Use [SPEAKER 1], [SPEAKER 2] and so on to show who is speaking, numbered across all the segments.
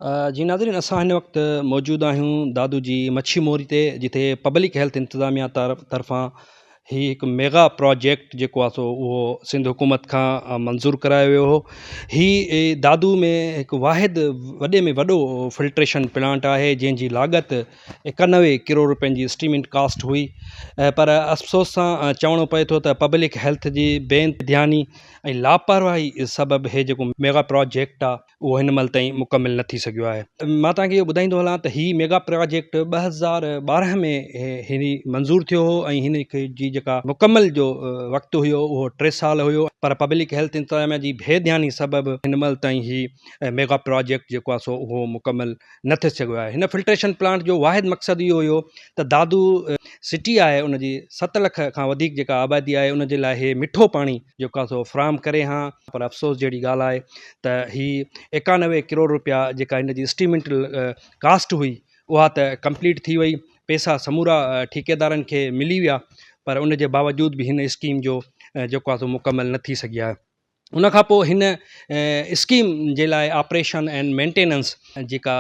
[SPEAKER 1] जी नाज़रीन, असां हिन वक़्तु मौजूदु आहियूं दादू जी मच्छी मोरी ते, जिथे पब्लिक हेल्थ इंतिज़ामिया तरफ़ां हिकु मेगा प्रोजेक्ट जेको आहे सो उहो सिंध हुकूमत खां मंज़ूरु करायो वियो हो। दादू में हिकु वाहिद वॾे में वॾो फिल्ट्रेशन प्लांट आहे, जंहिंजी लाॻत 91 करोड़ रुपयनि जी एस्टिमेट कास्ट हुई। पर अफ़सोस सां चवणो पए थो त पब्लिक हेल्थ जी बेइंतिहानी ऐं लापरवाही सबबु हे जेको मेगा प्रोजेक्ट आहे उहो हिन महिल ताईं मुकमिल न थी सघियो आहे। मां तव्हांखे इहो ॿुधाईंदो हलां त हीउ मेगा प्रोजेक्ट 2012 में हिन मंज़ूरु थियो हो ऐं हिन जी जेका मुकमल जो वक़्तु हुयो उहो 3 साल हुयो। पर पब्लिक हेल्थ इंतिज़ामिया जी बेध्यानी सबबु हिन महिल ताईं ही मेगा प्रोजेक्ट जेको आहे सो उहो मुकमल न थी सघियो आहे। हिन फिल्ट्रेशन प्लांट जो वाहिद मक़सदु इहो हुयो त दादू सिटी आहे, उनजी 7 लख खां वधीक जेका आबादी आहे उन जे लाइ इहे मिठो पाणी जेको आहे सो फ्राहम करे हा। पर अफ़सोस जहिड़ी ॻाल्हि आहे त ही 91 करोड़ रुपया जेका हिन जी एस्टिमेट कास्ट हुई उहा त कंप्लीट थी वई, पैसा समूरा ठेकेदारनि खे मिली विया, पर उन जे बावजूद बि हिन स्कीम जो जेको आहे सो मुकमल न थी सघी आहे। उन खां पोइ हिन स्कीम जे लाइ ऑपरेशन एंड मेंटेनेंस जेका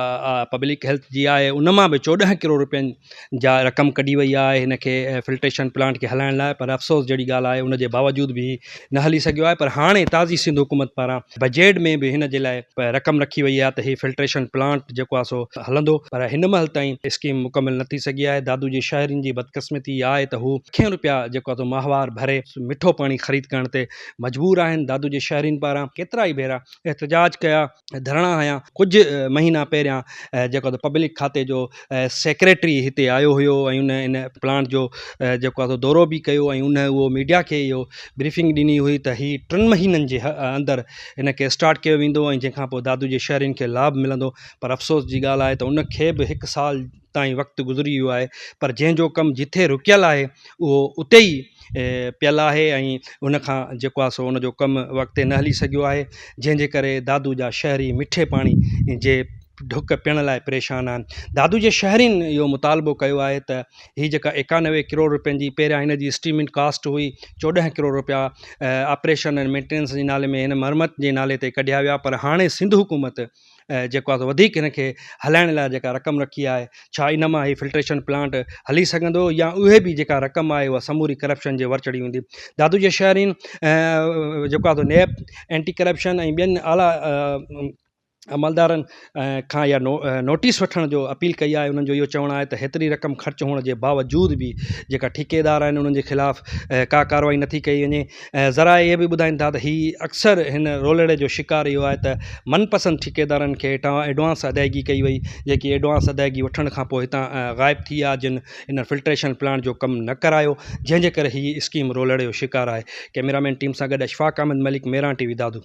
[SPEAKER 1] पब्लिक हेल्थ जी आहे उन मां बि 14 करोड़ रुपयनि जा रक़म कढी वई आहे हिन खे फिल्ट्रेशन प्लांट खे हलाइण लाइ। पर अफ़सोस जहिड़ी ॻाल्हि आहे उन जे बावजूद बि न हली सघियो आहे। पर हाणे ताज़ी सिंध हुकूमत पारां बजट में बि हिन जे लाइ रक़म रखी वई आहे त हीउ फिल्ट्रेशन प्लांट जेको आहे सो हलंदो, पर हिन महिल ताईं स्कीम मुकमल न थी सघी आहे। दादू जे शहरनि जी बदकिस्मती आहे त हू लखें रुपया जेको आहे सो माहवार भरे मिठो पाणी ख़रीद करण ते मजबूर आहिनि। दादू जे शहरीन पारां केतिरा ई भेरा एहतजाज कया, धरणा हया। कुझु महीना पहिरियां जेको आहे पब्लिक खाते जो सेक्रेटरी हिते आयो हुयो ऐं उन इन प्लांट जो जेको आहे दौरो बि कयो ऐं उहो मीडिया खे इहो ब्रीफिंग ॾिनी हुई त ही 3 महीननि जे अंदरि हिन खे स्टार्ट कयो वेंदो ऐं जंहिंखां पोइ दादू जे शहरीन खे लाभ मिलंदो। पर अफ़सोस जी ॻाल्हि आहे त उन खे बि 1 साल ताईं वक़्तु गुज़री वियो आहे, पर जंहिंजो कमु जिथे रुकियल आहे उहो उते ई पियल आहे ऐं उन खां जेको आहे सो उनजो कमु वक़्तु न हली सघियो आहे, जंहिंजे करे दादू जा शहरी मिठे पाणी जे ढुक पीअण लाइ परेशान आहिनि। दादू जे शहरीन इहो मुतालबो कयो आहे त हीअ जेका 91 करोड़ रुपयनि जी पहिरियां हिन जी एस्टिमेट कास्ट हुई, 14 करोड़ रुपया ऑपरेशन एंड मेंटेनेंस जे नाले में हिन मरमत जे नाले ते कढिया विया। पर हाणे सिंध हुकूमत जेको आहे वधीक हिन खे हलाइण लाइ जेका रक़म रखी आहे, छा इन मां ही फिल्ट्रेशन प्लांट हली सघंदो या उहे बि जेका रक़म आहे उहा समूरी करप्शन जे वर चढ़ी वेंदी। दादू जे शहरीन जेको आहे नैब एंटी करप्शन ऐं ॿियनि आला अमलदारनि खां या नोटिस वठण जो अपील कई आहे। उन्हनि जो इहो चवणु आहे त हेतिरी रक़म ख़र्च हुअण जे बावजूद बि जेका ठेकेदार आहिनि उन्हनि जे ख़िलाफ़ का कार्रवाई नथी कई वञे। ज़रा इहे बि ॿुधाइनि था त हीअ अक्सर हिन रोलड़े जो शिकार इहो आहे त मनपसंदि ठेकेदारनि खे हितां एडवांस अदायगी कई वई, जेकी एडवांस अदायगी वठण खां पोइ हितां ग़ाइबु थी विया, जिन हिन फिल्ट्रेशन प्लांट जो कमु न करायो, जंहिंजे करे हीअ स्कीम रोलड़े जो शिकार आहे। कैमरामैन टीम सां गॾु अशफाक अहमद मलिक, मेरां टीवी दादू।